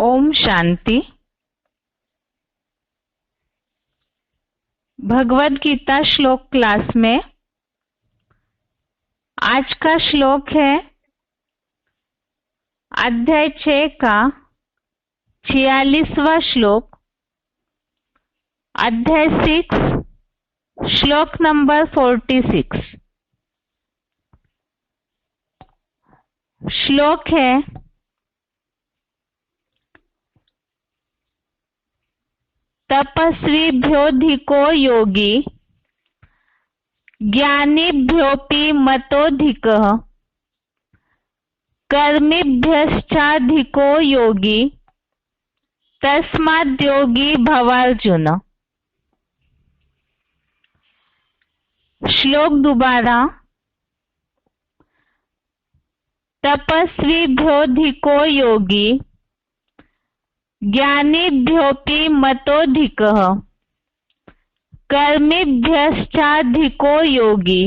ओम शांति। भगवद गीता श्लोक क्लास में आज का श्लोक है अध्याय 6 का 46वां श्लोक, अध्याय 6 श्लोक नंबर 46। श्लोक है तपस्वीभ्योऽधिको योगी ज्ञानिभ्योऽपि मतोऽधिकः कर्मिभ्यश्चाधिको योगी तस्माद्योगी भवार्जुन। श्लोक दोबारा। तपस्वीभ्योऽधिको योगी ज्ञानिभ्योऽपि मतोऽधिकः कर्मिभ्यश्चाधिको योगी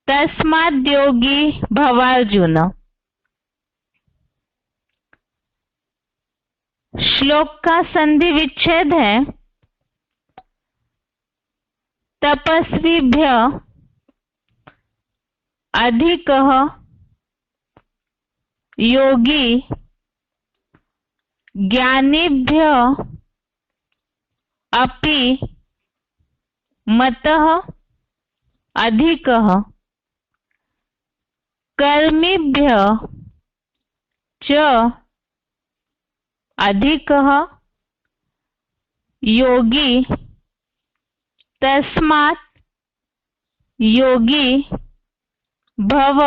तस्माद्योगी भवार्जुन। श्लोक का संधि विच्छेद है तपस्वीभ्य अधिकः योगी ज्ञानिभ्य अपि मतः अधिकः कर्मिभ्य च अधिकः योगी तस्मात् योगी भव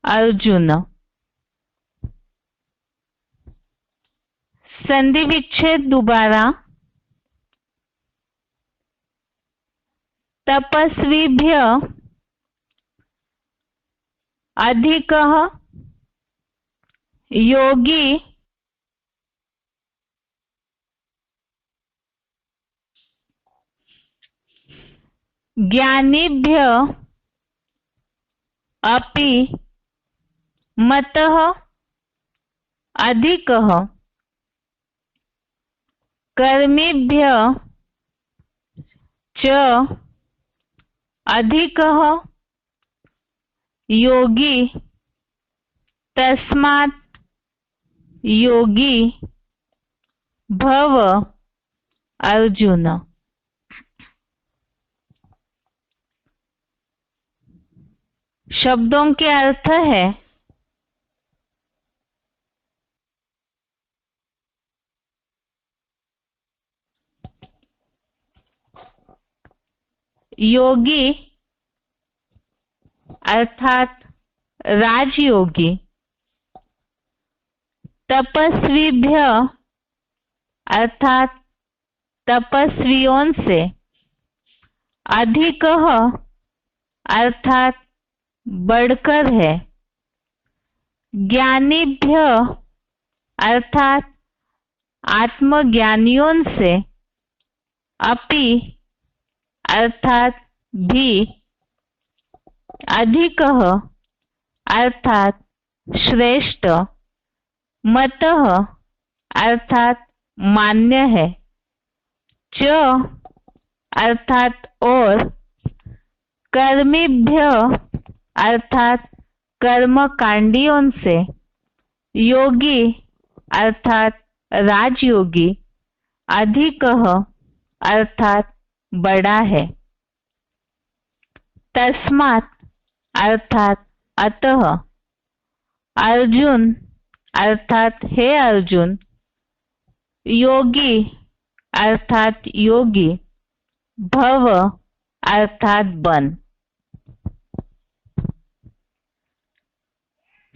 अर्जुन। संधि विच्छेद दोबारा। तपस्वीभ्य अधिकः योगी ज्ञानिभ्य अपि मतः अधिकः कर्मिभ्य च अधिकः योगी तस्मात् योगी भव अर्जुन। शब्दों के अर्थ है योगी अर्थात राजयोगी, तपस्वीभ्य अर्थात तपस्वियों से, अधिकः अर्थात बढ़कर है, ज्ञानिभ्य अर्थात आत्मज्ञानियों से, अपि अर्थात भी, अधिकः अर्थात श्रेष्ठ, मतः अर्थात मान्य है, च अर्थात और, कर्मिभ्य अर्थात कर्मकांडियों से, योगी अर्थात राजयोगी, अधिकः अर्थात बड़ा है, तस्मात् अर्थात अतः, अर्जुन अर्थात हे अर्जुन, योगी अर्थात योगी, भव अर्थात बन।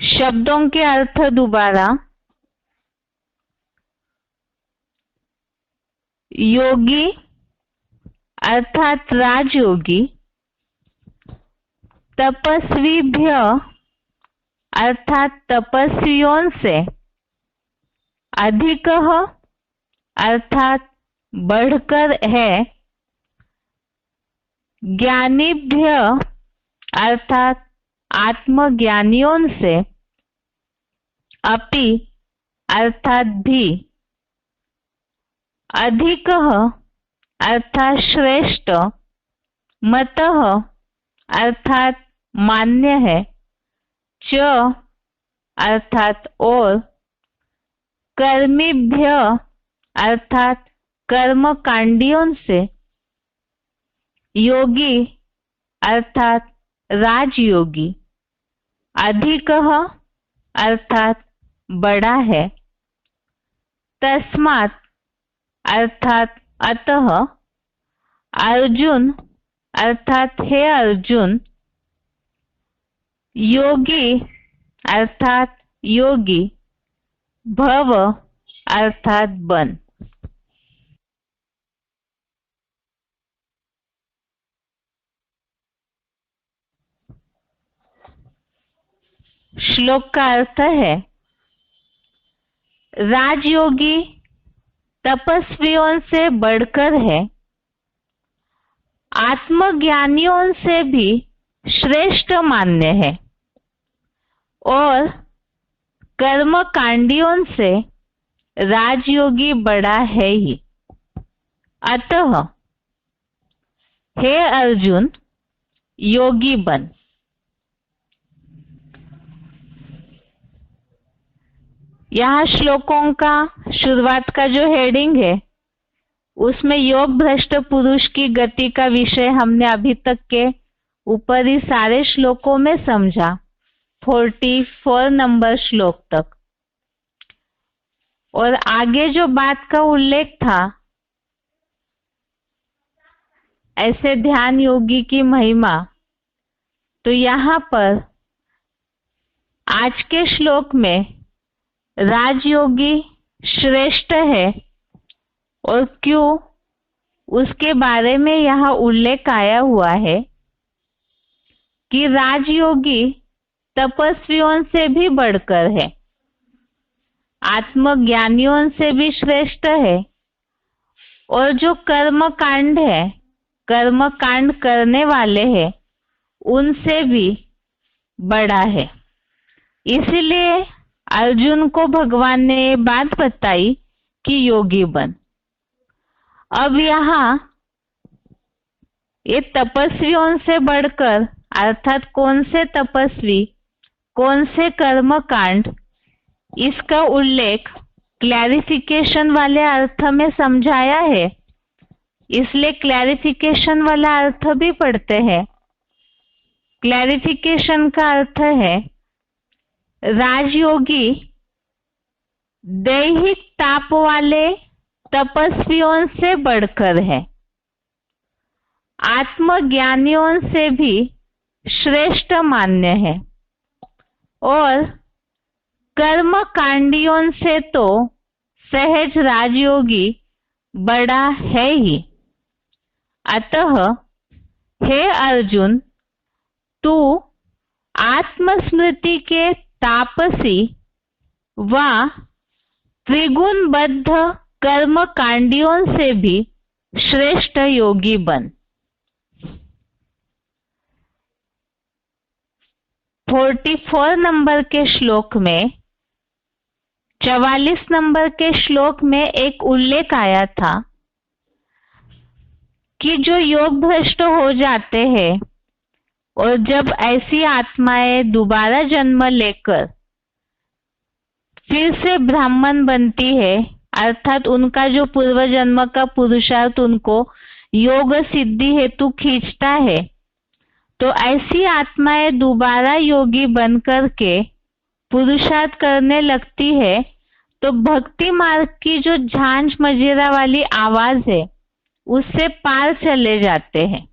शब्दों के अर्थ दोबारा। योगी अर्थात राजयोगी, तपस्वीभ्य अर्थात तपस्वियों से, अधिकः अर्थात बढ़कर है, ज्ञानिभ्य अर्थात आत्मज्ञानियों से, अपि अर्थात भी, अधिकः अर्थात श्रेष्ठ, मतः अर्थात मान्य है, च अर्थात और, कर्मिभ्य अर्थात कर्मकांडियों से, योगी अर्थात राजयोगी, अधिकः अर्थात बड़ा है, तस्मात् अर्थात अतः, अर्जुन अर्थात हे अर्जुन, योगी अर्थात योगी, भव अर्थात बन। श्लोक का अर्थ है, राजयोगी तपस्वियों से बढ़कर है, आत्मज्ञानियों से भी श्रेष्ठ मान्य है और कर्मकांडियों से राजयोगी बड़ा है ही। अतः हे अर्जुन, योगी बन। यहाँ श्लोकों का शुरुआत का जो हेडिंग है उसमें योग भ्रष्ट पुरुष की गति का विषय हमने अभी तक के ऊपर ही सारे श्लोकों में समझा, 44 नंबर श्लोक तक। और आगे जो बात का उल्लेख था, ऐसे ध्यान योगी की महिमा, तो यहाँ पर आज के श्लोक में राजयोगी श्रेष्ठ है और क्यों, उसके बारे में यहाँ उल्लेख आया हुआ है कि राजयोगी तपस्वियों से भी बढ़कर है, आत्मज्ञानियों से भी श्रेष्ठ है और जो कर्म कांड है, कर्म कांड करने वाले हैं, उनसे भी बड़ा है। इसलिए अर्जुन को भगवान ने ये बात बताई कि योगी बन। अब यहाँ ये तपस्वियों से बढ़कर अर्थात कौन से तपस्वी, कौन से कर्म कांड, इसका उल्लेख क्लैरिफिकेशन वाले अर्थ में समझाया है, इसलिए क्लैरिफिकेशन वाला अर्थ भी पढ़ते हैं। क्लैरिफिकेशन का अर्थ है, राजयोगी दैहिक ताप वाले तपस्वियों से बढ़कर है, आत्मज्ञानियों से भी श्रेष्ठ मान्य है और कर्म कांडियों से तो सहज राजयोगी बड़ा है ही। अतः हे अर्जुन, तू आत्मस्मृति के तापसी व त्रिगुणबद्ध कर्म कांडियों से भी श्रेष्ठ योगी बन। 44 नंबर के श्लोक में, 44 नंबर के श्लोक में एक उल्लेख आया था कि जो योग भ्रष्ट हो जाते हैं और जब ऐसी आत्माएं दोबारा जन्म लेकर फिर से ब्राह्मण बनती है, अर्थात उनका जो पूर्व जन्म का पुरुषार्थ उनको योग सिद्धि हेतु खींचता है, तो ऐसी आत्माएं दोबारा योगी बन करके पुरुषार्थ करने लगती है, तो भक्ति मार्ग की जो झांझ मजीरा वाली आवाज है उससे पार चले जाते हैं।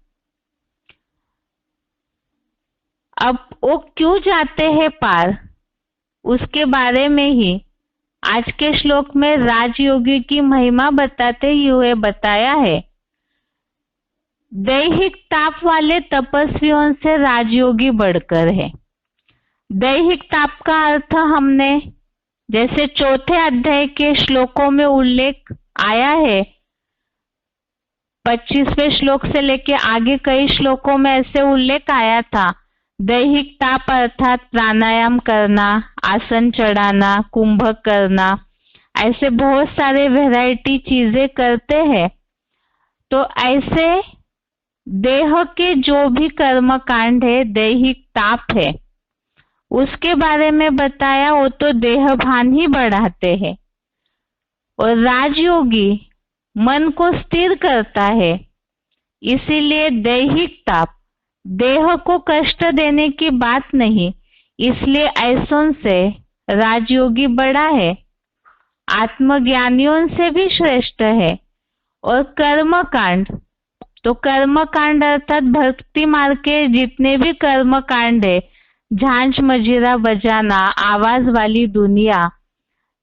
अब वो क्यों जाते हैं पार, उसके बारे में ही आज के श्लोक में राजयोगी की महिमा बताते हुए बताया है। दैहिक ताप वाले तपस्वियों से राजयोगी बढ़कर है। दैहिक ताप का अर्थ हमने जैसे चौथे अध्याय के श्लोकों में उल्लेख आया है, 25वें श्लोक से लेके आगे कई श्लोकों में ऐसे उल्लेख आया था। दैहिक ताप अर्थात प्राणायाम करना, आसन चढ़ाना, कुंभक करना, ऐसे बहुत सारे वैरायटी चीजें करते हैं। तो ऐसे देह के जो भी कर्म कांड है, दैहिक ताप है, उसके बारे में बताया। वो तो देह भान ही बढ़ाते हैं। और राजयोगी मन को स्थिर करता है, इसीलिए दैहिक ताप देह को कष्ट देने की बात नहीं, इसलिए ऐसों से राजयोगी बड़ा है, आत्मज्ञानियों से भी श्रेष्ठ है। और कर्म कांड, तो कर्म कांड अर्थात भक्ति मार्ग के जितने भी कर्म कांड है, झांझ मजीरा बजाना, आवाज वाली दुनिया,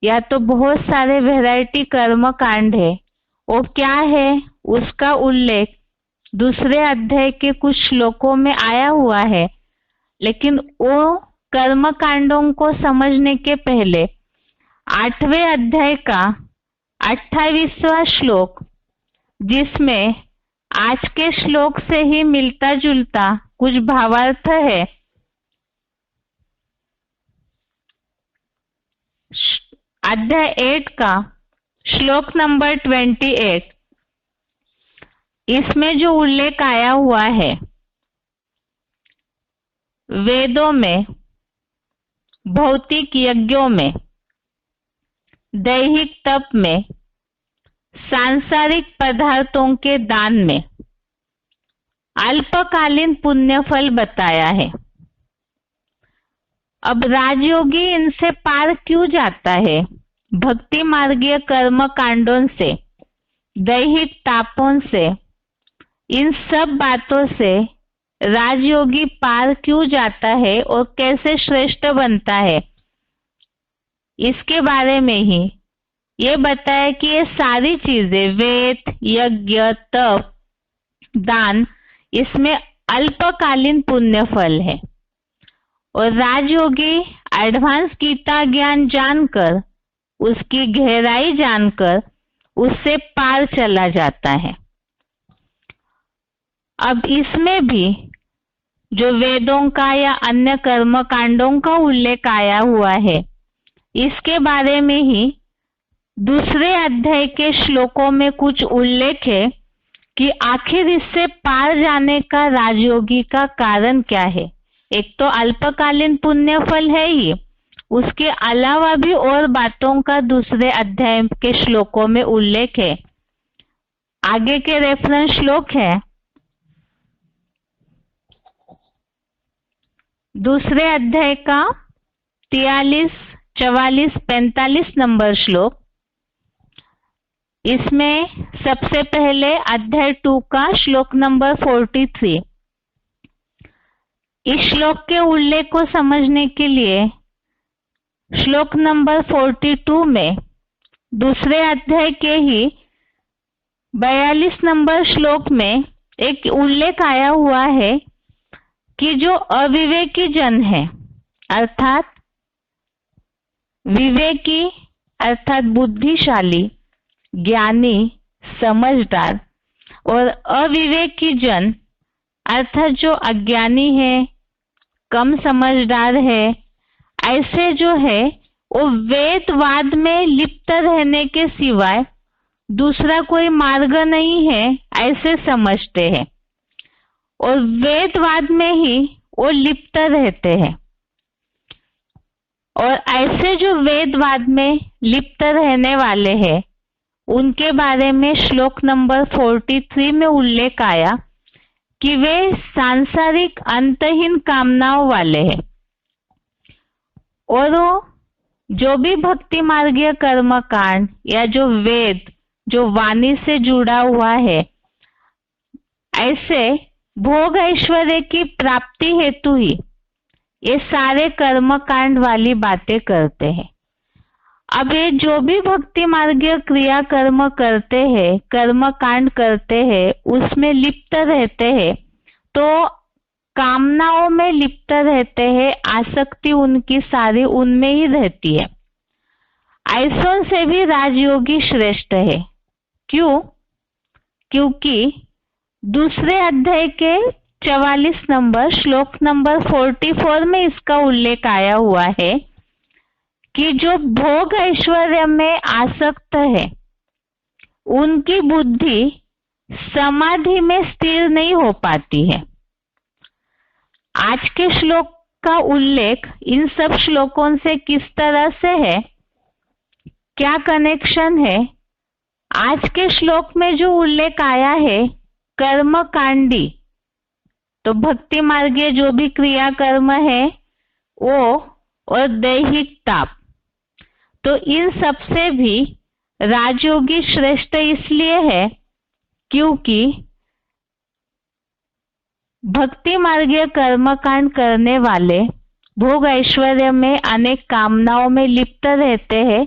या तो बहुत सारे वैरायटी कर्म कांड है। वो क्या है, उसका उल्लेख दूसरे अध्याय के कुछ श्लोकों में आया हुआ है। लेकिन वो कर्म कांडों को समझने के पहले 8वें अध्याय का 28वां श्लोक, जिसमें आज के श्लोक से ही मिलता जुलता कुछ भावार्थ है, अध्याय 8 का श्लोक नंबर 28, इसमें जो उल्लेख आया हुआ है, वेदों में, भौतिक यज्ञों में, दैहिक तप में, सांसारिक पदार्थों के दान में अल्पकालीन पुण्य फल बताया है। अब राजयोगी इनसे पार क्यों जाता है? भक्ति मार्गीय कर्म कांडों से, दैहिक तापों से, इन सब बातों से राजयोगी पार क्यों जाता है और कैसे श्रेष्ठ बनता है, इसके बारे में ही ये बताया कि ये सारी चीजें, वेद, यज्ञ, तप, दान, इसमें अल्पकालीन पुण्य फल है। और राजयोगी एडवांस गीता ज्ञान जानकर, उसकी गहराई जानकर उससे पार चला जाता है। अब इसमें भी जो वेदों का या अन्य कर्म कांडों का उल्लेख आया हुआ है, इसके बारे में ही दूसरे अध्याय के श्लोकों में कुछ उल्लेख है कि आखिर इससे पार जाने का राजयोगी का कारण क्या है। एक तो अल्पकालीन पुण्य फल है ही, उसके अलावा भी और बातों का दूसरे अध्याय के श्लोकों में उल्लेख है। आगे के रेफरेंस श्लोक है दूसरे अध्याय का 43, 44, 45 नंबर श्लोक। इसमें सबसे पहले अध्याय 2 का श्लोक नंबर 43। इस श्लोक के उल्लेख को समझने के लिए श्लोक नंबर 42 में दूसरे अध्याय के ही 42 नंबर श्लोक में एक उल्लेख आया हुआ है कि जो अविवेकी जन है, अर्थात विवेकी अर्थात बुद्धिशाली, ज्ञानी, समझदार, और अविवेकी जन अर्थात जो अज्ञानी है, कम समझदार है, ऐसे जो है वो वेदवाद में लिप्त रहने के सिवाय दूसरा कोई मार्ग नहीं है, ऐसे समझते हैं और वेदवाद में ही वो लिप्त रहते हैं। और ऐसे जो वेदवाद में लिप्त रहने वाले हैं, उनके बारे में श्लोक नंबर 43 में उल्लेख आया कि वे सांसारिक अंतहीन कामनाओं वाले हैं और वो जो भी भक्ति मार्गीय कर्म कांड या जो वेद, जो वाणी से जुड़ा हुआ है, ऐसे भोग ऐश्वर्य की प्राप्ति हेतु ही ये सारे कर्म कांड वाली बातें करते हैं। अब ये जो भी भक्ति मार्गीय क्रिया कर्म करते हैं, कर्म कांड करते हैं, उसमें लिप्त रहते हैं, तो कामनाओं में लिप्त रहते हैं, आसक्ति उनकी सारी उनमें ही रहती है। ऐसों से भी राजयोगी श्रेष्ठ है। क्यों? क्योंकि दूसरे अध्याय के 44 नंबर श्लोक नंबर 44 में इसका उल्लेख आया हुआ है कि जो भोग ऐश्वर्य में आसक्त है उनकी बुद्धि समाधि में स्थिर नहीं हो पाती है। आज के श्लोक का उल्लेख इन सब श्लोकों से किस तरह से है, क्या कनेक्शन है? आज के श्लोक में जो उल्लेख आया है कर्म कांडी, तो भक्ति मार्गीय जो भी क्रिया कर्म है वो, और दैहिक ताप, तो इन सब से भी राजयोगी श्रेष्ठ इसलिए है क्योंकि भक्ति मार्गीय कर्मकांड करने वाले भोग ऐश्वर्य में अनेक कामनाओं में लिप्त रहते हैं,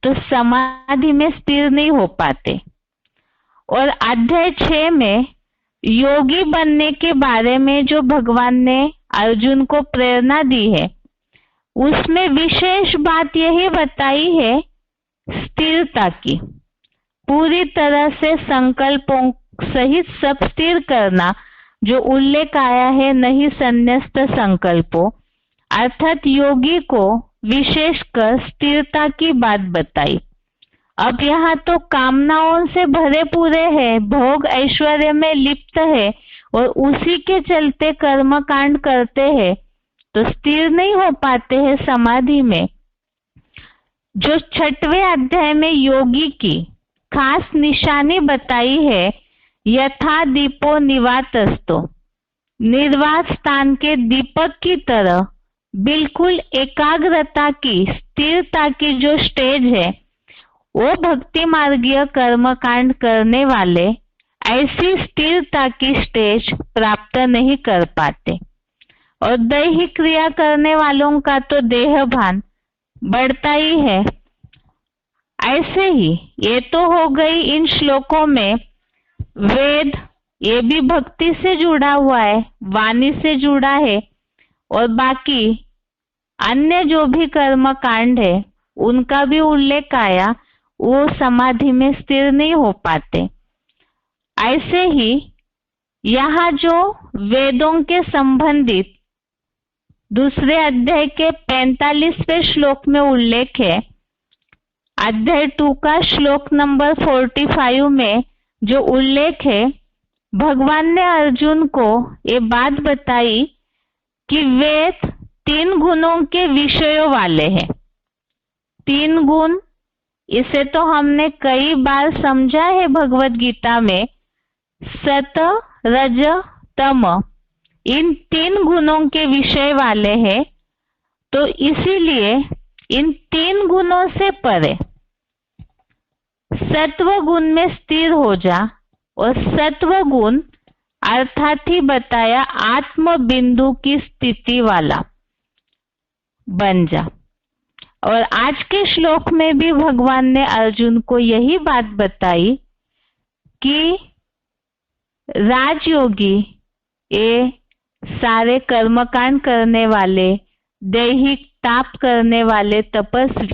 तो समाधि में स्थिर नहीं हो पाते। और अध्याय 6 में योगी बनने के बारे में जो भगवान ने अर्जुन को प्रेरणा दी है, उसमें विशेष बात यही बताई है स्थिरता की, पूरी तरह से संकल्पों सहित सब स्थिर करना, जो उल्लेख आया है नहीं संन्यस्त संकल्पों, अर्थात योगी को विशेषकर स्थिरता की बात बताई। अब यहाँ तो कामनाओं से भरे पूरे हैं, भोग ऐश्वर्य में लिप्त है और उसी के चलते कर्म कांड करते हैं, तो स्थिर नहीं हो पाते हैं समाधि में। जो 6वें अध्याय में योगी की खास निशानी बताई है, यथा दीपो निवातस्तो, निर्वात स्थान के दीपक की तरह बिल्कुल एकाग्रता की, स्थिरता की जो स्टेज है, वो भक्ति मार्गीय कर्मकांड करने वाले ऐसी स्थिरता की स्टेज प्राप्त नहीं कर पाते। और दैहिक क्रिया करने वालों का तो देह भान बढ़ता ही है। ऐसे ही ये तो हो गई इन श्लोकों में वेद, ये भी भक्ति से जुड़ा हुआ है, वाणी से जुड़ा है, और बाकी अन्य जो भी कर्म कांड है उनका भी उल्लेख आया, वो समाधि में स्थिर नहीं हो पाते। ऐसे ही यहाँ जो वेदों के संबंधित दूसरे अध्याय के 45वें श्लोक में उल्लेख है, अध्याय 2 का श्लोक नंबर 45 में जो उल्लेख है, भगवान ने अर्जुन को ये बात बताई कि वेद 3 गुणों के विषयों वाले हैं। 3 गुण, इसे तो हमने कई बार समझा है भगवत गीता में, सत रज तम, इन 3 गुणों के विषय वाले हैं। तो इसीलिए इन 3 गुणों से परे सत्व गुण में स्थिर हो जा, और सत्व गुण अर्थात ही बताया आत्म बिंदु की स्थिति वाला बन जा। और आज के श्लोक में भी भगवान ने अर्जुन को यही बात बताई कि राजयोगी, ये सारे कर्मकांड करने वाले, दैहिक ताप करने वाले तपस्वी,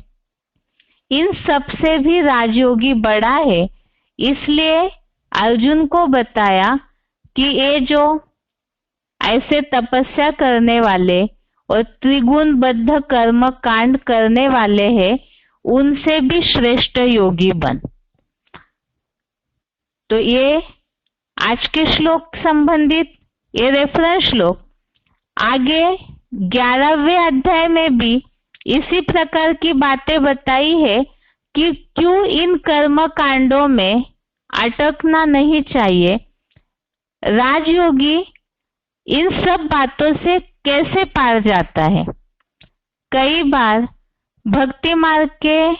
इन सब से भी राजयोगी बड़ा है। इसलिए अर्जुन को बताया कि ये जो ऐसे तपस्या करने वाले और त्रिगुणबद्ध कर्म कांड करने वाले हैं, उनसे भी श्रेष्ठ योगी बन। तो ये आज के श्लोक संबंधित ये रेफरेंस श्लोक। आगे 11वें अध्याय में भी इसी प्रकार की बातें बताई है कि क्यों इन कर्म कांडों में अटकना नहीं चाहिए, राजयोगी इन सब बातों से कैसे पार जाता है। कई बार भक्ति मार्ग के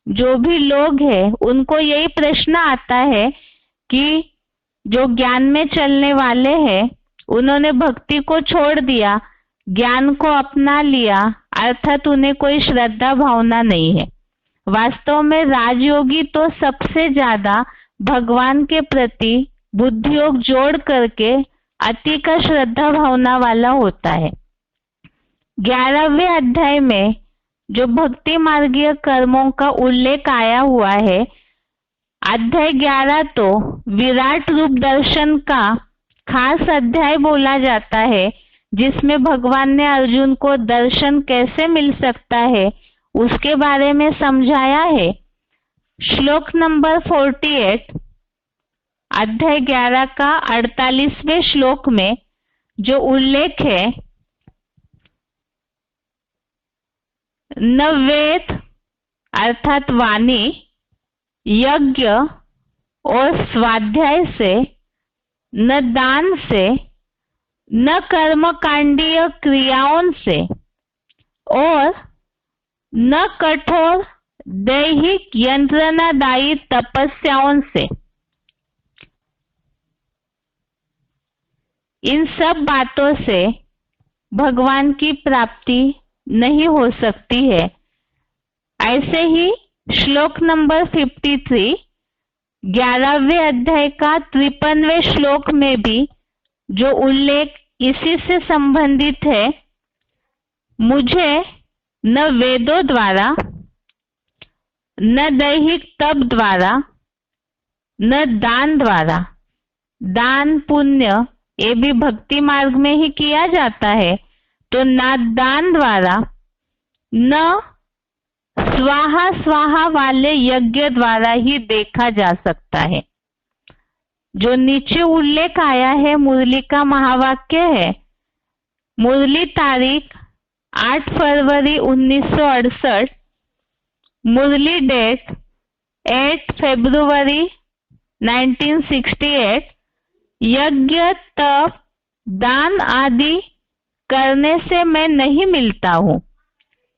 जो भी लोग हैं उनको यही प्रश्न आता है कि जो ज्ञान में चलने वाले हैं उन्होंने भक्ति को छोड़ दिया, ज्ञान को अपना लिया, अर्थात उन्हें कोई श्रद्धा भावना नहीं है। वास्तव में राजयोगी तो सबसे ज्यादा भगवान के प्रति बुद्धियोग जोड़ करके अति का श्रद्धा भावना वाला होता है। 11वें अध्याय में जो भक्ति मार्गीय कर्मों का उल्लेख आया हुआ है, अध्याय 11 तो विराट रूप दर्शन का खास अध्याय बोला जाता है, जिसमें भगवान ने अर्जुन को दर्शन कैसे मिल सकता है उसके बारे में समझाया है। श्लोक नंबर 48 अध्याय 11 का 48वें श्लोक में जो उल्लेख है, न वेद अर्थात वाणी, यज्ञ और स्वाध्याय से, न दान से, न कर्मकांडीय क्रियाओं से और न कठोर दैहिक यंत्रणादायी तपस्याओं से। इन सब बातों से भगवान की प्राप्ति नहीं हो सकती है। ऐसे ही श्लोक नंबर 53 11वें अध्याय का 53वें श्लोक में भी जो उल्लेख इसी से संबंधित है, मुझे न वेदों द्वारा, न दैहिक तप द्वारा, न दान द्वारा, दान पुण्य ये भी भक्ति मार्ग में ही किया जाता है, तो न दान द्वारा, न स्वाहा स्वाहा वाले यज्ञ द्वारा ही देखा जा सकता है। जो नीचे उल्लेख आया है मुरली का महावाक्य है। मुरली तारीख 8 फरवरी 1968, मुरली डेट 8 फरवरी 1968। यज्ञ तप दान आदि करने से मैं नहीं मिलता हूँ,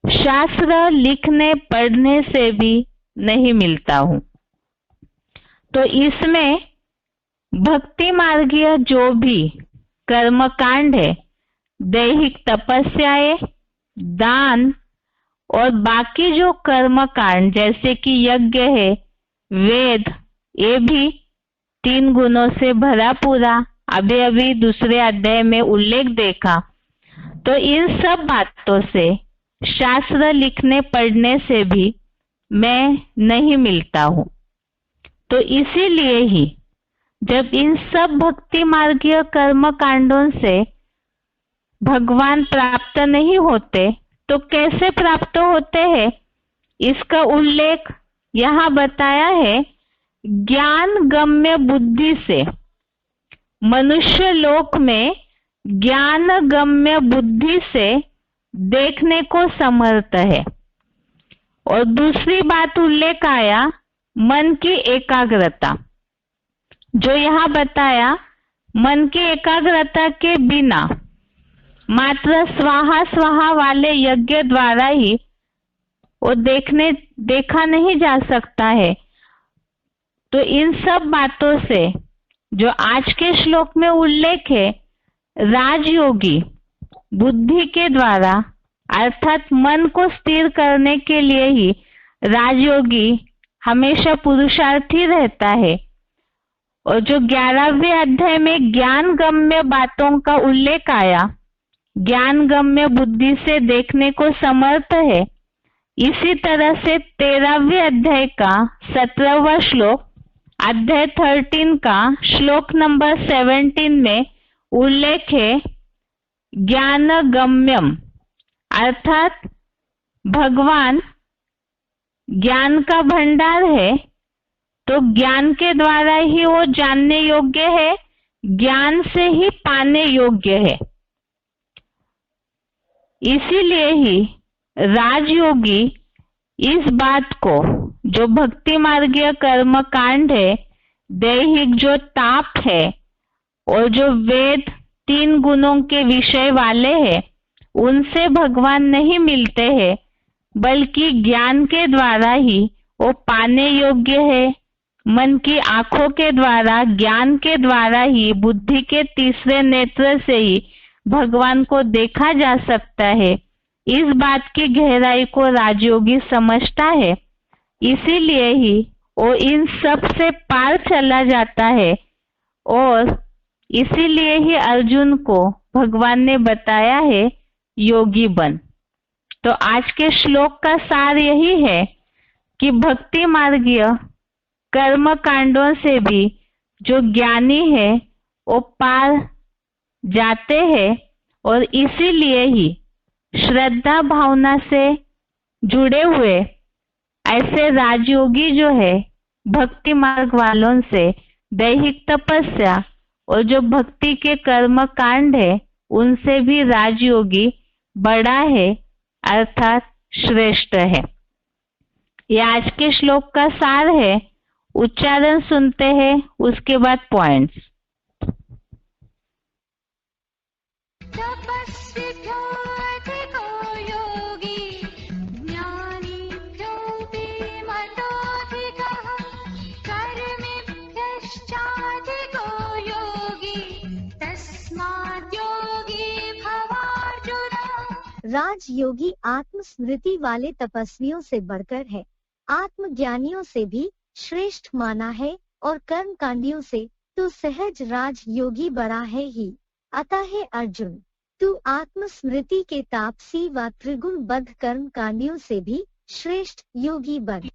शास्त्र लिखने पढ़ने से भी नहीं मिलता हूँ। तो इसमें भक्ति मार्गीय जो भी कर्मकांड है, दैहिक तपस्याएं, दान और बाकी जो कर्मकांड जैसे कि यज्ञ है, वेद, ये भी 3 गुणों से भरा पूरा अभी अभी दूसरे अध्याय में उल्लेख देखा। तो इन सब बातों से, शास्त्र लिखने पढ़ने से भी मैं नहीं मिलता हूँ। तो इसीलिए ही जब इन सब भक्ति मार्गीय कर्म कांडों से भगवान प्राप्त नहीं होते तो कैसे प्राप्त होते हैं, इसका उल्लेख यहाँ बताया है। ज्ञान गम्य बुद्धि से, मनुष्य लोक में ज्ञान गम्य बुद्धि से देखने को समर्थ है। और दूसरी बात उल्लेख आया मन की एकाग्रता, जो यहाँ बताया मन की एकाग्रता के बिना मात्र स्वाहा स्वाहा वाले यज्ञ द्वारा ही वो देखा नहीं जा सकता है। तो इन सब बातों से जो आज के श्लोक में उल्लेख है, राजयोगी बुद्धि के द्वारा अर्थात मन को स्थिर करने के लिए ही राजयोगी हमेशा पुरुषार्थी रहता है। और जो 11वें अध्याय में ज्ञान गम्य बातों का उल्लेख आया, ज्ञान गम्य बुद्धि से देखने को समर्थ है। इसी तरह से 13वें अध्याय का 17वां श्लोक, अध्याय 13 का श्लोक नंबर 17 में उल्लेख है ज्ञान गम्यम, अर्थात भगवान ज्ञान का भंडार है, तो ज्ञान के द्वारा ही वो जानने योग्य है, ज्ञान से ही पाने योग्य है। इसीलिए ही राजयोगी इस बात को, जो भक्ति मार्गीय कर्म कांड है, दैहिक जो ताप है और जो वेद 3 गुणों के विषय वाले हैं, उनसे भगवान नहीं मिलते हैं, बल्कि ज्ञान के द्वारा ही वो पाने योग्य है। मन की आंखों के द्वारा, ज्ञान के द्वारा ही, बुद्धि के तीसरे नेत्र से ही भगवान को देखा जा सकता है। इस बात की गहराई को राजयोगी समझता है, इसीलिए ही वो इन सब से पार चला जाता है। और इसीलिए ही अर्जुन को भगवान ने बताया है योगी बन। तो आज के श्लोक का सार यही है कि भक्ति मार्गीय कर्म कांडों से भी जो ज्ञानी है वो पार जाते हैं। और इसीलिए ही श्रद्धा भावना से जुड़े हुए ऐसे राजयोगी जो है भक्ति मार्ग वालों से दैहिक तपस्या और जो भक्ति के कर्म कांड है उनसे भी राजयोगी बड़ा है अर्थात श्रेष्ठ है। ये आज के श्लोक का सार है। उच्चारण सुनते हैं, उसके बाद पॉइंट्स। राजयोगी आत्मस्मृति वाले तपस्वियों से बढ़कर है, आत्मज्ञानियों से भी श्रेष्ठ माना है, और कर्म कांडियों से तो सहज राजयोगी बड़ा है ही। अतः है अर्जुन, तू आत्मस्मृति के तापसी व त्रिगुण बद्ध कर्म कांडियों से भी श्रेष्ठ योगी बन।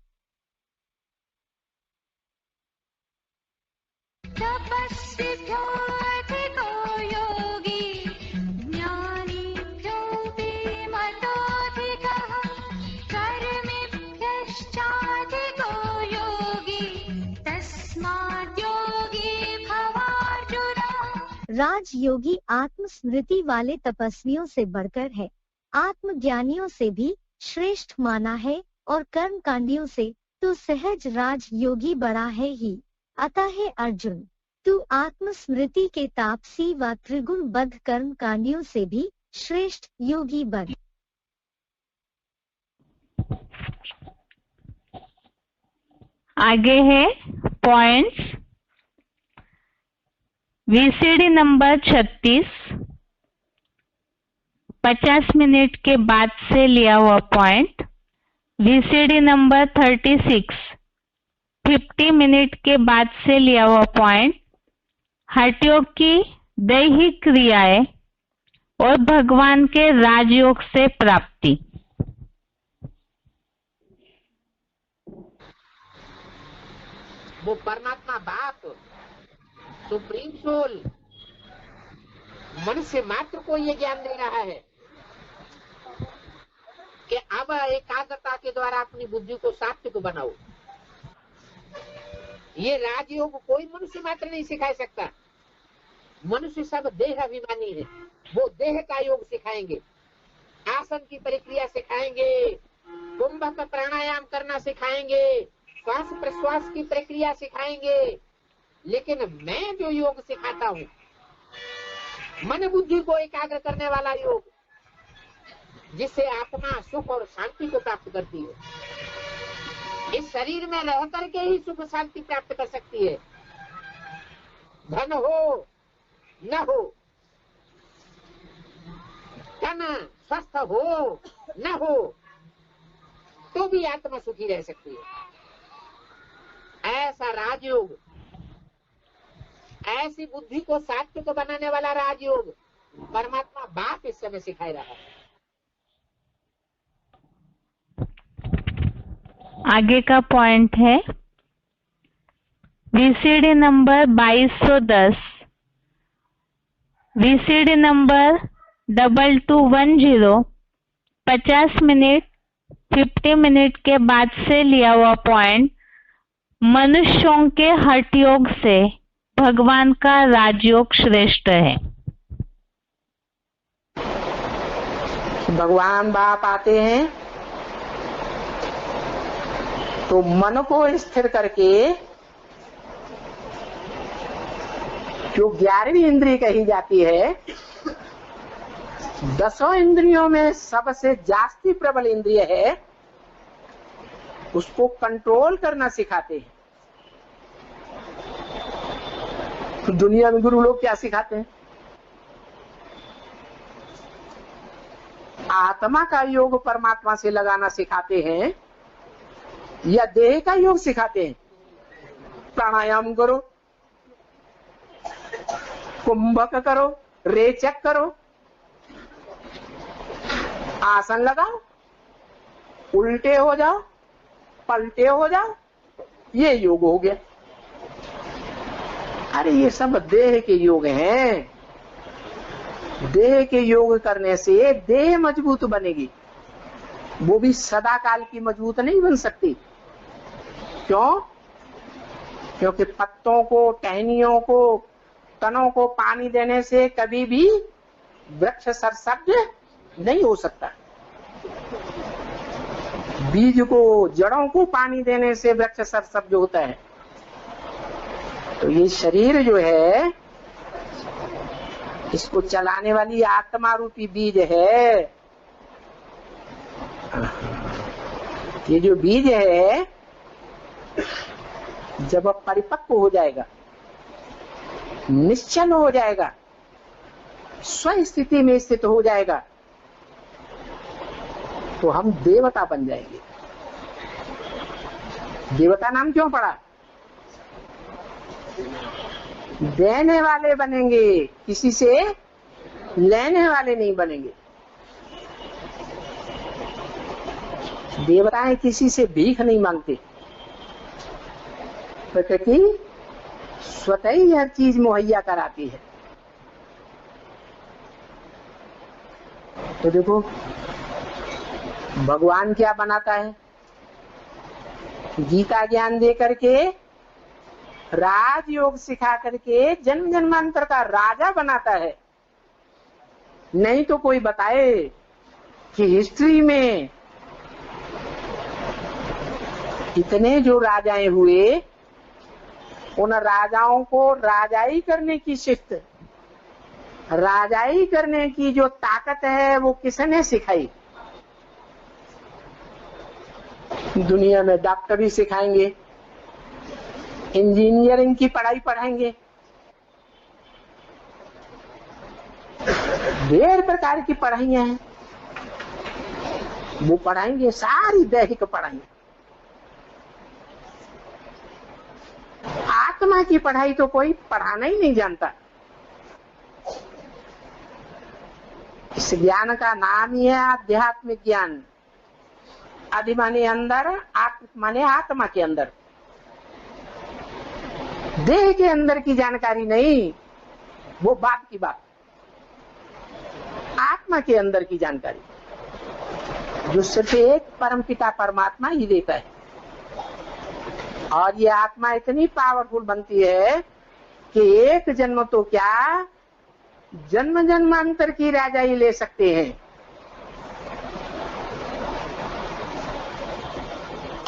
राजयोगी आत्मस्मृति वाले तपस्वियों से बढ़कर है, आत्मज्ञानियों से भी श्रेष्ठ माना है, और कर्म कांडियों से तो सहज राजयोगी बड़ा है ही। अतः है अर्जुन, तू आत्मस्मृति के तापसी व त्रिगुण बद्ध कर्म कांडियों से भी श्रेष्ठ योगी बन। आगे है पॉइंट्स। वीसीडी नंबर 36 50 मिनट के बाद से लिया हुआ पॉइंट। वीसीडी नंबर 36 50 मिनट के बाद से लिया हुआ पॉइंट। हठयोग की दैहिक क्रियाएं और भगवान के राजयोग से प्राप्ति। वो परमात्मा बाप सुप्रीम सोल मनुष्य मात्र को ये ज्ञान दे रहा है कि अब एकाग्रता के द्वारा अपनी बुद्धि को सात्विक बनाओ। ये राजयोग कोई मनुष्य मात्र नहीं सिखा सकता। मनुष्य सब देह अभिमानी है, वो देह का योग सिखाएंगे, आसन की प्रक्रिया सिखाएंगे, कुंभक प्राणायाम करना सिखाएंगे, श्वास प्रश्वास की प्रक्रिया सिखाएंगे। लेकिन मैं जो योग सिखाता हूँ, मन बुद्धि को एकाग्र करने वाला योग, जिससे आत्मा सुख और शांति को प्राप्त करती है। इस शरीर में रह करके ही सुख शांति प्राप्त कर सकती है। धन हो न हो, तन स्वस्थ हो न हो, तो भी आत्मा सुखी रह सकती है। ऐसा राजयोग, ऐसी बुद्धि को सात्विक बनाने वाला राजयोग परमात्मा बाप इस समय सिखाई रहा है। आगे का पॉइंट है VCD number 2210, VCD number 2210 50 minute 50 minute के बाद से लिया हुआ पॉइंट। मनुष्यों के हठ योग से भगवान का राजयोग श्रेष्ठ है। भगवान बाप आते हैं तो मन को स्थिर करके जो 11वीं इंद्रिय कही जाती है, 10 इंद्रियों में सबसे जास्ती प्रबल इंद्रिय है, उसको कंट्रोल करना सिखाते हैं। तो दुनिया में गुरु लोग क्या सिखाते हैं? आत्मा का योग परमात्मा से लगाना सिखाते हैं या देह का योग सिखाते हैं? प्राणायाम करो, कुंभक करो, रेचक करो, आसन लगाओ, उल्टे हो जाओ, पलटे हो जाओ, ये योग हो गया। अरे ये सब देह के योग हैं। देह के योग करने से देह मजबूत बनेगी, वो भी सदा काल की मजबूत नहीं बन सकती। क्यों? क्योंकि पत्तों को, टहनियों को, तनों को पानी देने से कभी भी वृक्ष सरसब्ज नहीं हो सकता। बीज को, जड़ों को पानी देने से वृक्ष सरसब्ज होता है। तो ये शरीर जो है, इसको चलाने वाली आत्मा रूपी बीज है। ये जो बीज है, जब अब परिपक्व हो जाएगा, निश्चल हो जाएगा, स्व स्थिति में स्थित हो जाएगा, तो हम देवता बन जाएंगे। देवता नाम क्यों पड़ा? देने वाले बनेंगे, किसी से लेने वाले नहीं बनेंगे। देवताएं किसी से भीख नहीं मांगते। प्रकृति स्वतः ही हर चीज मुहैया कराती है। तो देखो भगवान क्या बनाता है, गीता ज्ञान दे करके, राजयोग सिखा करके जन्म जन्मांतर का राजा बनाता है। नहीं तो कोई बताए कि हिस्ट्री में इतने जो राजाएं हुए, उन राजाओं को राजाई करने की शिफ्ट, राजाई करने की जो ताकत है, वो किसने सिखाई? दुनिया में डॉक्टरी सिखाएंगे, इंजीनियरिंग की पढ़ाई पढ़ाएंगे, ढेर प्रकार की पढ़ाइयां हैं, वो पढ़ाएंगे, सारी दैहिक पढ़ाई। आत्मा की पढ़ाई तो कोई पढ़ाना ही नहीं जानता। इस ज्ञान का नाम ही है आध्यात्मिक ज्ञान। आदि माने अंदर, आत्म माने आत्मा के अंदर, देह के अंदर की जानकारी नहीं, वो बात की बात। आत्मा के अंदर की जानकारी जो सिर्फ एक परमपिता परमात्मा ही देता है। और ये आत्मा इतनी पावरफुल बनती है कि एक जन्म तो क्या, जन्म जन्मांतर की राजाई ले सकते हैं।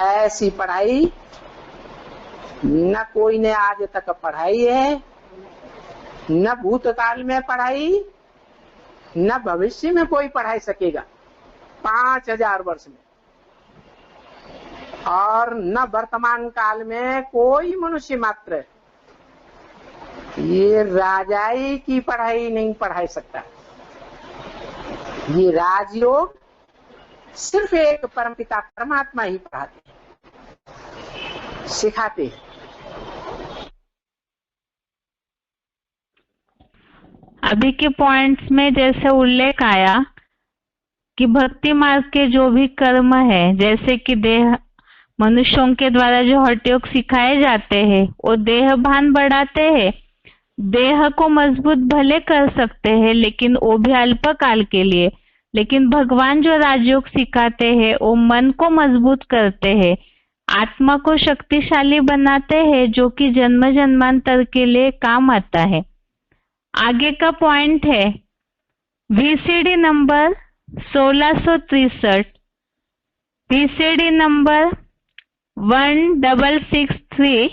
ऐसी पढ़ाई न कोई ने आज तक पढ़ाई है, न भूतकाल में पढ़ाई, न भविष्य में कोई पढ़ाई सकेगा 5000 वर्ष में, और न वर्तमान काल में कोई मनुष्य मात्र ये राजाई की पढ़ाई नहीं पढ़ा सकता। ये राजयोग सिर्फ एक परमपिता परमात्मा ही पढ़ाते हैं, सिखाते हैं। अभी के पॉइंट्स में जैसे उल्लेख आया कि भक्ति मार्ग के जो भी कर्म है, जैसे कि देह, मनुष्यों के द्वारा जो हठयोग सिखाए जाते हैं, वो देह भान बढ़ाते हैं, देह को मजबूत भले कर सकते हैं, लेकिन वो भी अल्पकाल के लिए। लेकिन भगवान जो राजयोग सिखाते हैं, वो मन को मजबूत करते हैं, आत्मा को शक्तिशाली बनाते हैं, जो कि जन्म जन्मांतर के लिए काम आता है। आगे का पॉइंट है VCD number 1663, VCD number 1663,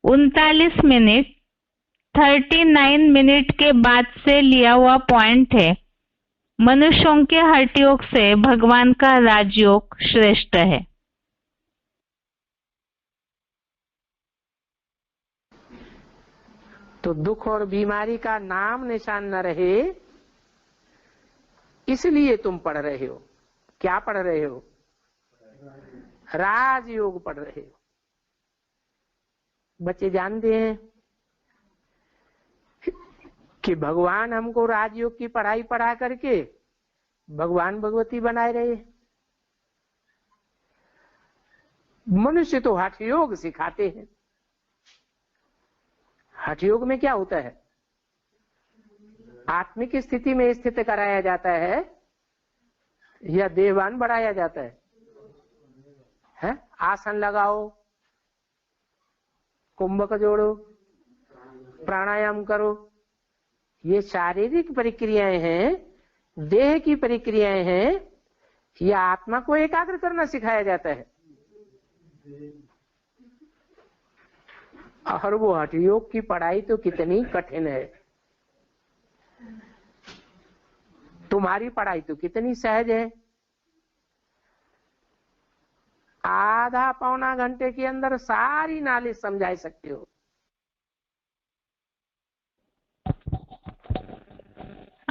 39 minute 39 minute के बाद से लिया हुआ पॉइंट है। मनुष्यों के हठयोग से भगवान का राजयोग श्रेष्ठ है। तो दुख और बीमारी का नाम निशान न रहे, इसलिए तुम पढ़ रहे हो। क्या पढ़ रहे हो? राजयोग पढ़ रहे हो। बच्चे जानते हैं कि भगवान हमको राजयोग की पढ़ाई पढ़ा करके भगवान भगवती बनाए रहे। मनुष्य तो हठयोग सिखाते हैं। हठयोग में क्या होता है? आत्मिक स्थिति में स्थित कराया जाता है या देहवान बढ़ाया जाता है? आसन लगाओ, कुंभक जोड़ो, प्राणायाम करो, ये शारीरिक प्रक्रियाएं हैं, देह की प्रक्रियाएं हैं, या आत्मा को एकाग्र करना सिखाया जाता है। और वो हठ योग की पढ़ाई तो कितनी कठिन है, तुम्हारी पढ़ाई तो कितनी सहज है। आधा पौना घंटे के अंदर सारी नॉलेज समझा सकते हो।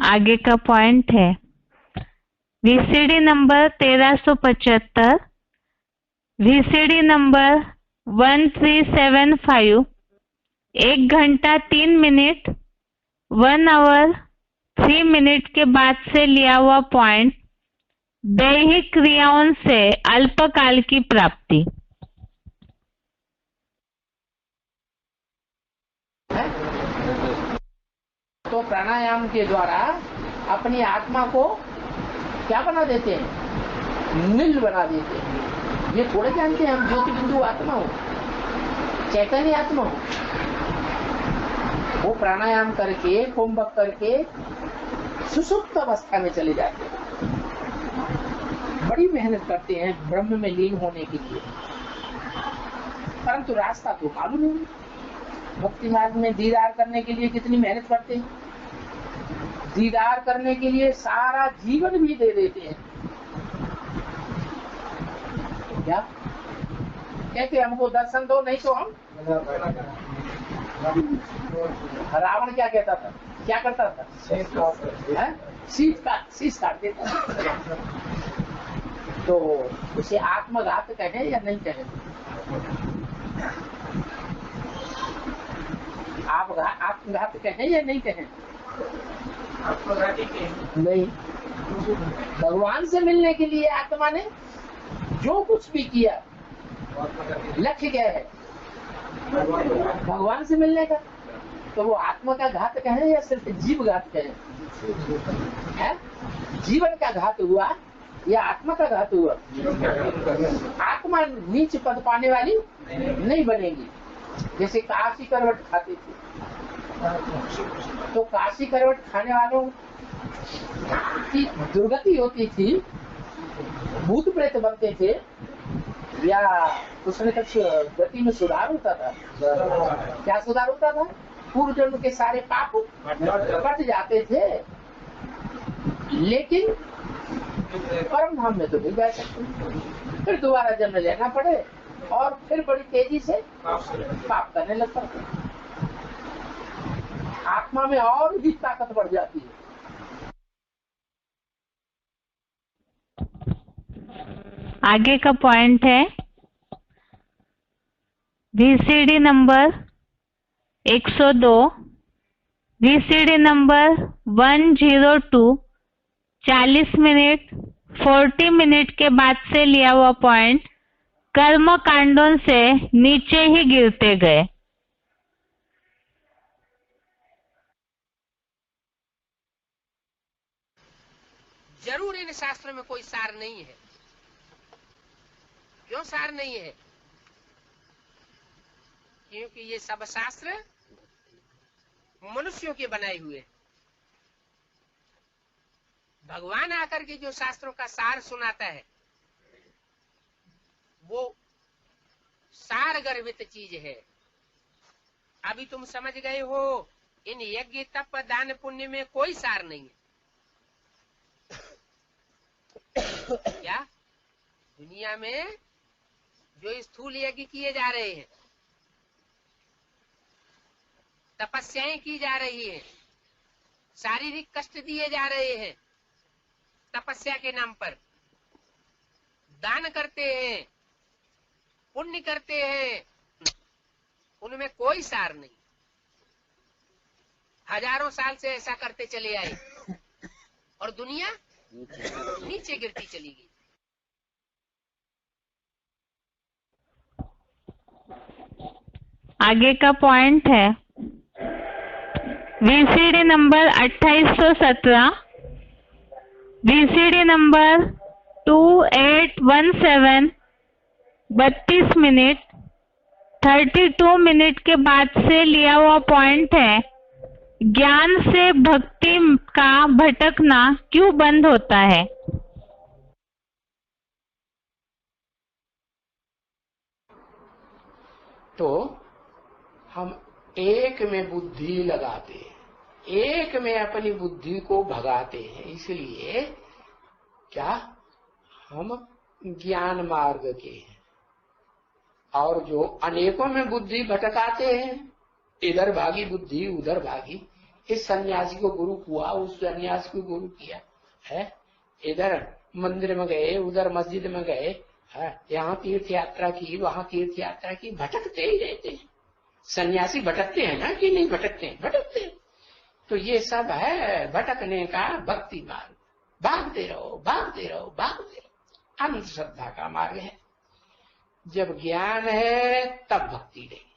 आगे का पॉइंट है वीसीडी नंबर 1375, वीसीडी नंबर 1375, 1 घंटा 3 मिनट 1 आवर 3 मिनट के बाद से लिया हुआ पॉइंट, दैहिक क्रियाओं से अल्पकाल की प्राप्ति। तो प्राणायाम के द्वारा अपनी आत्मा को क्या बना देते हैं? नील बना देते हैं। ये थोड़े जानते हैं हम ज्योति बिंदु आत्मा हो, चैतन्य आत्मा हो। वो प्राणायाम करके, कुंभक करके सुसुप्त अवस्था में चले जाते हैं। बड़ी मेहनत करते हैं ब्रह्म में लीन होने के लिए, परंतु रास्ता तो मालूम नहीं। मुक्ति मार्ग में दीदार करने के लिए कितनी मेहनत करते हैं, दीदार करने के लिए सारा जीवन भी दे देते हैं। क्या कहते हमको दर्शन दो, नहीं तो हम। रावण क्या कहता था, क्या करता था? शीश काट देता। तो उसे आत्मघात कहे या नहीं कहे? आप आत्मघात कहे या नहीं कहे? नहीं। भगवान से मिलने के लिए आत्मा ने जो कुछ भी किया, लक्ष्य क्या है? भगवान से मिलने का। तो वो आत्मा का घात कहे या सिर्फ जीव घात कहे? जीवन का घात हुआ या आत्मा का घात हुआ? आत्मा नीच पद पाने वाली नहीं बनेगी। जैसे काशी करवट खाते थे, तो काशी करवट खाने वालों की दुर्गति होती थी, भूत प्रेत बनते थे, या उसमें कुछ गति में सुधार होता था? क्या सुधार होता था? पूर्व जन्म के सारे पाप कट जाते थे, लेकिन परम धाम में तो नहीं जा सकते। फिर दोबारा जन्म लेना पड़े और फिर बड़ी तेजी से पाप करने लगता है। आत्मा में और भी ताकत बढ़ जाती है। आगे का पॉइंट है VCD number 102, VCD number 102, 40 minute 40 minute के बाद से लिया हुआ पॉइंट, कर्म कांडों से नीचे ही गिरते गए। जरूर इन शास्त्र में कोई सार नहीं है। क्यों सार नहीं है? क्योंकि ये सब शास्त्र मनुष्यों के बनाए हुए। भगवान आकर के जो शास्त्रों का सार सुनाता है, वो सार गर्भित चीज है। अभी तुम समझ गए हो, इन यज्ञ तप दान पुण्य में कोई सार नहीं है। क्या दुनिया में जो स्थूल यज्ञ किए जा रहे हैं, तपस्याएं की जा रही है, शारीरिक कष्ट दिए जा रहे हैं, तपस्या के नाम पर दान करते हैं, पुण्य करते हैं, उनमें कोई सार नहीं। हजारों साल से ऐसा करते चले आए और दुनिया नीचे गिरती चली गई। आगे का पॉइंट है VCD number 2817, VCD number 2817 32 minute 32 minute के बाद से लिया हुआ पॉइंट है, ज्ञान से भक्ति का भटकना क्यों बंद होता है? तो हम एक में बुद्धि लगाते हैं, एक में अपनी बुद्धि को भगाते हैं, इसलिए क्या हम ज्ञान मार्ग के हैं। और जो अनेकों में बुद्धि भटकाते हैं, इधर भागी बुद्धि उधर भागी, इस सन्यासी को गुरु हुआ, उस सन्यासी को गुरु किया है, इधर मंदिर में गए उधर मस्जिद में गए, यहाँ तीर्थ यात्रा की वहां तीर्थ यात्रा की, भटकते ही रहते हैं। सन्यासी भटकते हैं ना कि नहीं भटकते हैं? भटकते हैं। तो ये सब है भटकने का भक्ति मार्ग। भागते रहो भागते रहो भागते रहो, अंधश्रद्धा का मार्ग है। जब ज्ञान है तब भक्ति रहेगी।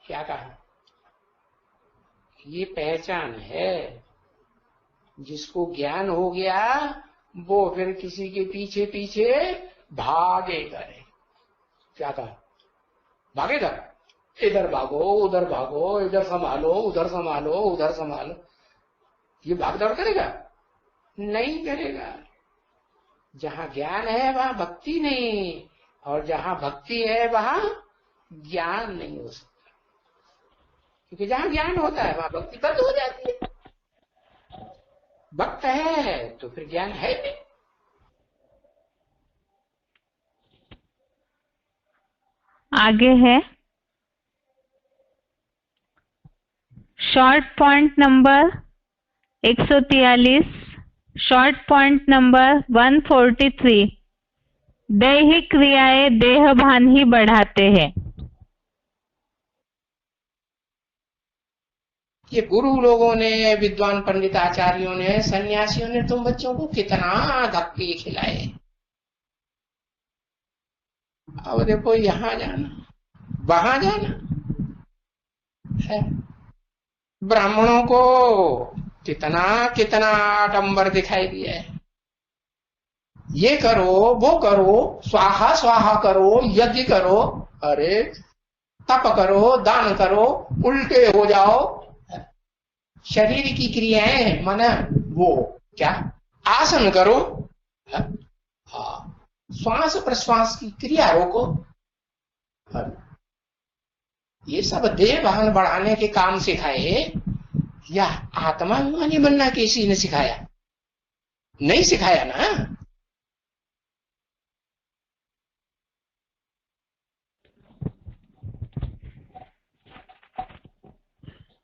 क्या कहा? ये पहचान है। जिसको ज्ञान हो गया वो फिर किसी के पीछे पीछे भागेगा नहीं। क्या कहा? भागेगा, इधर भागो उधर भागो, इधर संभालो उधर संभालो उधर संभालो, ये भागदौड़ करेगा? नहीं करेगा। जहां ज्ञान है वहां भक्ति नहीं, और जहां भक्ति है वहां ज्ञान नहीं हो सकता, क्योंकि जहां ज्ञान होता है वहां भक्ति बंद हो जाती है। भक्त है तो फिर ज्ञान है नहीं। आगे है short point number 143, short point number 143, दैहिक क्रियाएं देह भान ही बढ़ाते हैं। ये गुरु लोगों ने, विद्वान पंडित आचार्यों ने, सन्यासियों ने तुम बच्चों को कितना धक्के खिलाए। अब देखो यहाँ जाना वहां जाना है। ब्राह्मणों को कितना कितना आडंबर दिखाई दिया है। ये करो वो करो, स्वाहा स्वाहा करो, यज्ञ करो, अरे तप करो, दान करो, उल्टे हो जाओ। शरीर की क्रियाएं माना वो क्या, आसन करो, हाँ, श्वास प्रश्वास की क्रिया रोको। ये सब देह भान बढ़ाने के काम सिखाए, या आत्माभिमानी बनना किसी ने सिखाया? नहीं सिखाया ना।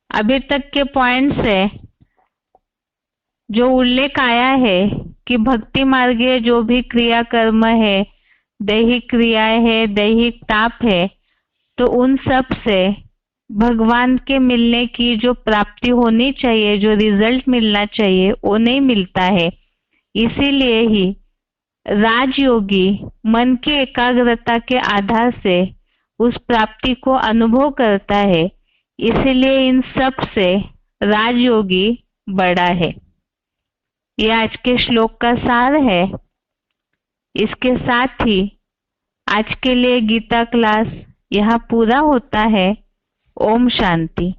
अभी तक के पॉइंट से जो उल्लेख आया है कि भक्ति मार्गीय जो भी क्रिया कर्म है, दैहिक क्रियाएं है, दैहिक ताप है, तो उन सब से भगवान के मिलने की जो प्राप्ति होनी चाहिए, जो रिजल्ट मिलना चाहिए, वो नहीं मिलता है। इसीलिए ही राजयोगी मन की एकाग्रता के आधार से उस प्राप्ति को अनुभव करता है। इसीलिए इन सब से राजयोगी बड़ा है। ये आज के श्लोक का सार है। इसके साथ ही आज के लिए गीता क्लास यहाँ पूरा होता है। ओम शांति।